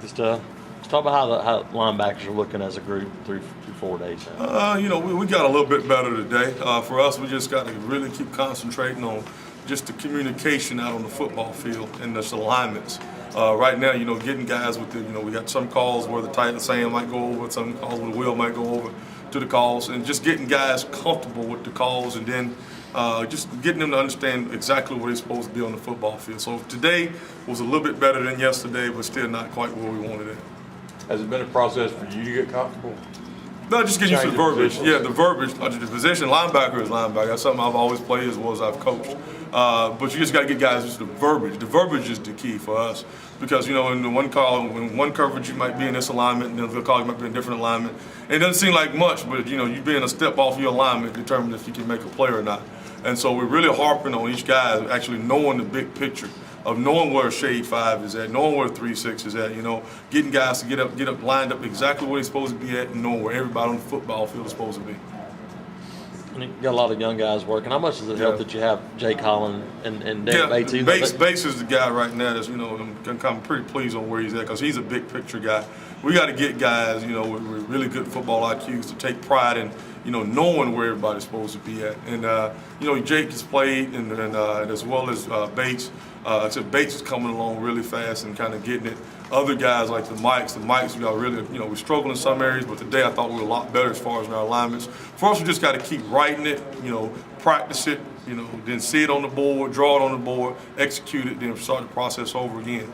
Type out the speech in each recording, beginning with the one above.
practice tough? Let's talk about how linebackers are looking as a group through 4 days now. We got a little bit better today. For us, we just got to really keep concentrating on just the communication out on the football field and the alignments. Right now, getting guys with we got some calls where the tight end Sam might go over, some calls where the Will might go over to the calls, and just getting guys comfortable with the calls, and then just getting them to understand exactly what they're supposed to be on the football field. So today was a little bit better than yesterday, but still not quite where we wanted it. Has it been a process for you to get comfortable? No, just getting used to the verbiage. Positions? Yeah, the verbiage. The position, linebacker is linebacker. That's something I've always played as well as I've coached. But you just got to get guys used to the verbiage. The verbiage is the key for us because, in the one call, in one coverage, you might be in this alignment, and then the call, you might be in a different alignment. And it doesn't seem like much, but, you being a step off your alignment determines if you can make a play or not. And so we're really harping on each guy actually knowing the big picture of knowing where shade 5 is at, knowing where 3-6 is at, getting guys to get up lined up exactly where they're supposed to be at and knowing where everybody on the football field is supposed to be. And you got a lot of young guys working. How much does it help that you have Jake Holland and Dave Bates? Bates is the guy right now that's, I'm pretty pleased on where he's at because he's a big picture guy. We got to get guys, with really good football IQs to take pride in, knowing where everybody's supposed to be at. And, Jake has played and as well as Bates. Except Bates is coming along really fast and kind of getting it. Other guys like the Mikes, we got really, we struggle in some areas, but today I thought we were a lot better as far as our alignments. For us, we just got to keep writing it, practice it, then see it on the board, draw it on the board, execute it, then start the process over again.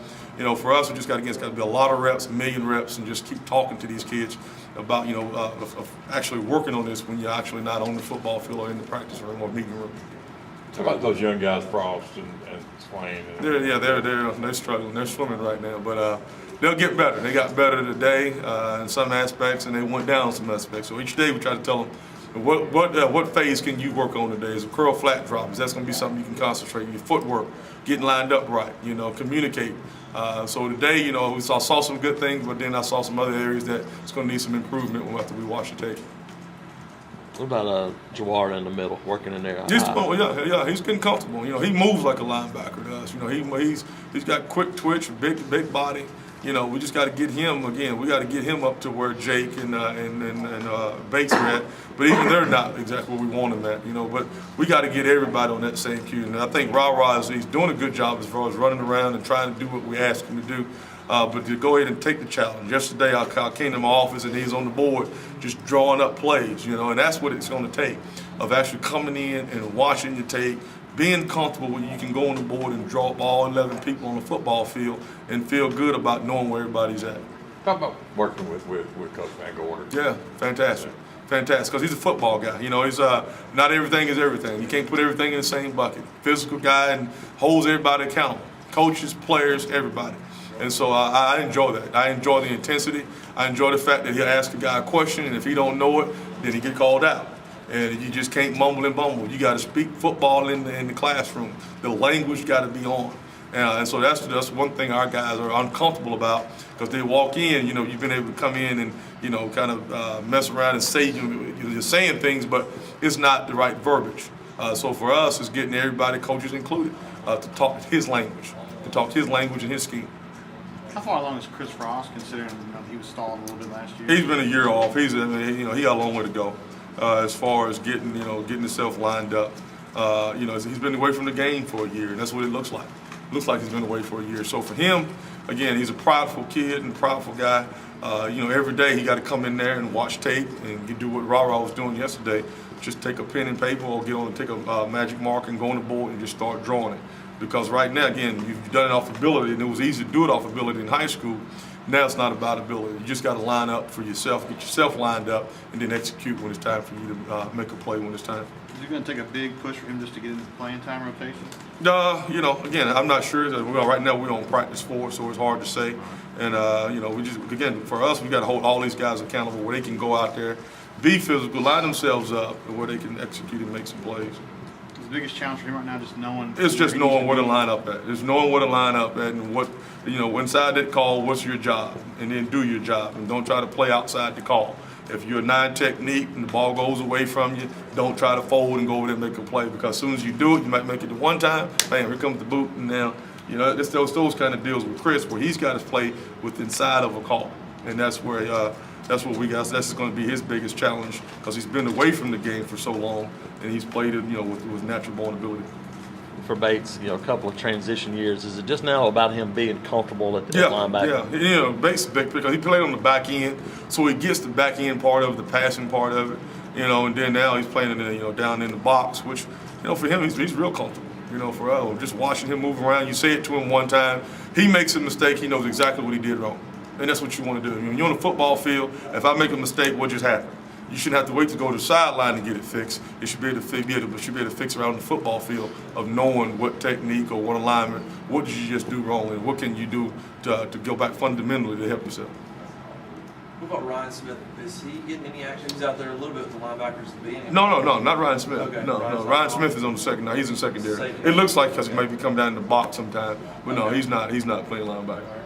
For us, we just got to be a lot of reps, a million reps, and just keep talking to these kids about, of actually working on this when you're actually not on the football field or in the practice room or meeting room. How about those young guys, Frost and Swain? They're struggling. They're swimming right now, but they'll get better. They got better today in some aspects, and they went down in some aspects. So each day we try to tell them what phase can you work on today? Is a curl flat drop? Is that going to be something you can concentrate? Your footwork, getting lined up right. Communicate. So today, we saw some good things, but then I saw some other areas that it's going to need some improvement after we watch the tape. What about Jawar in the middle, working in there? He's getting comfortable. He moves like a linebacker does. He's got quick twitch, big body. We just got to get him again. We got to get him up to where Jake and Bates are at. But even they're not exactly where we want them at. But we got to get everybody on that same cue. And I think he's doing a good job as far as running around and trying to do what we ask him to do. But to go ahead and take the challenge. Yesterday, I came to my office and he's on the board just drawing up plays, and that's what it's going to take, of actually coming in and watching the tape, being comfortable when you can go on the board and draw up all 11 people on the football field and feel good about knowing where everybody's at. Talk about working with Coach Van Gorder. Yeah, fantastic. Fantastic, because he's a football guy. He's not everything is everything. You can't put everything in the same bucket. Physical guy and holds everybody accountable. Coaches, players, everybody. And so I enjoy that. I enjoy the intensity. I enjoy the fact that he'll ask a guy a question, and if he don't know it, then he get called out. And you just can't mumble and bumble. You got to speak football in the classroom. The language got to be on. And so that's one thing our guys are uncomfortable about, because they walk in, you've been able to come in and, kind of mess around and say, you're saying things, but it's not the right verbiage. So for us, it's getting everybody, coaches included, to talk his language, and his scheme. How far along is Chris Frost, considering he was stalled a little bit last year? He's been a year off. He got a long way to go as far as getting himself lined up. He's been away from the game for a year, and that's what it looks like. It looks like he's been away for a year. So for him, again, he's a prideful kid and prideful guy. Every day he got to come in there and watch tape and do what Ra was doing yesterday. Just take a pen and paper or take a magic marker and go on the board and just start drawing it. Because right now, again, you've done it off ability, and it was easy to do it off ability in high school. Now it's not about ability. You just got to line up for yourself, get yourself lined up, and then execute when it's time for you to make a play when it's time. Is it going to take a big push for him just to get into the playing time rotation? Again, I'm not sure. Right now we're on practice 4, so it's hard to say. And, for us, we got to hold all these guys accountable where they can go out there, be physical, line themselves up, and where they can execute and make some plays. The biggest challenge for him right now is just knowing. It's just knowing where to line up at. It's knowing where to line up at, and what, inside that call, what's your job, and then do your job, and don't try to play outside the call. If you're a 9 technique and the ball goes away from you, don't try to fold and go over there and make a play, because as soon as you do it, you might make it the one time, bam, here comes the boot, and now You know, it's those kind of deals with Chris where he's got to play with inside of a call, and that's where that's what we got. So that's going to be his biggest challenge because he's been away from the game for so long, and he's played it, with natural born ability. For Bates, a couple of transition years. Is it just now about him being comfortable at the linebacker? Yeah. Bates is big because he played on the back end, so he gets the back end part of it, the passing part of it, and then now he's playing down in the box, which, for him, he's real comfortable. For us, just watching him move around, you say it to him one time, he makes a mistake, he knows exactly what he did wrong. And that's what you want to do. When you're on the football field, if I make a mistake, what just happened? You shouldn't have to wait to go to the sideline to get it fixed. It should be able to fix around the football field of knowing what technique or what alignment, what did you just do wrong, and what can you do to go back fundamentally to help yourself. What about Ryan Smith? Is he getting any action? He's out there a little bit with the linebackers at the beginning. No, not Ryan Smith. Okay. No. Ryan Smith is on the second. Now he's in secondary. It looks like because he maybe come down in the box sometime, but no, he's not. He's not playing linebacker.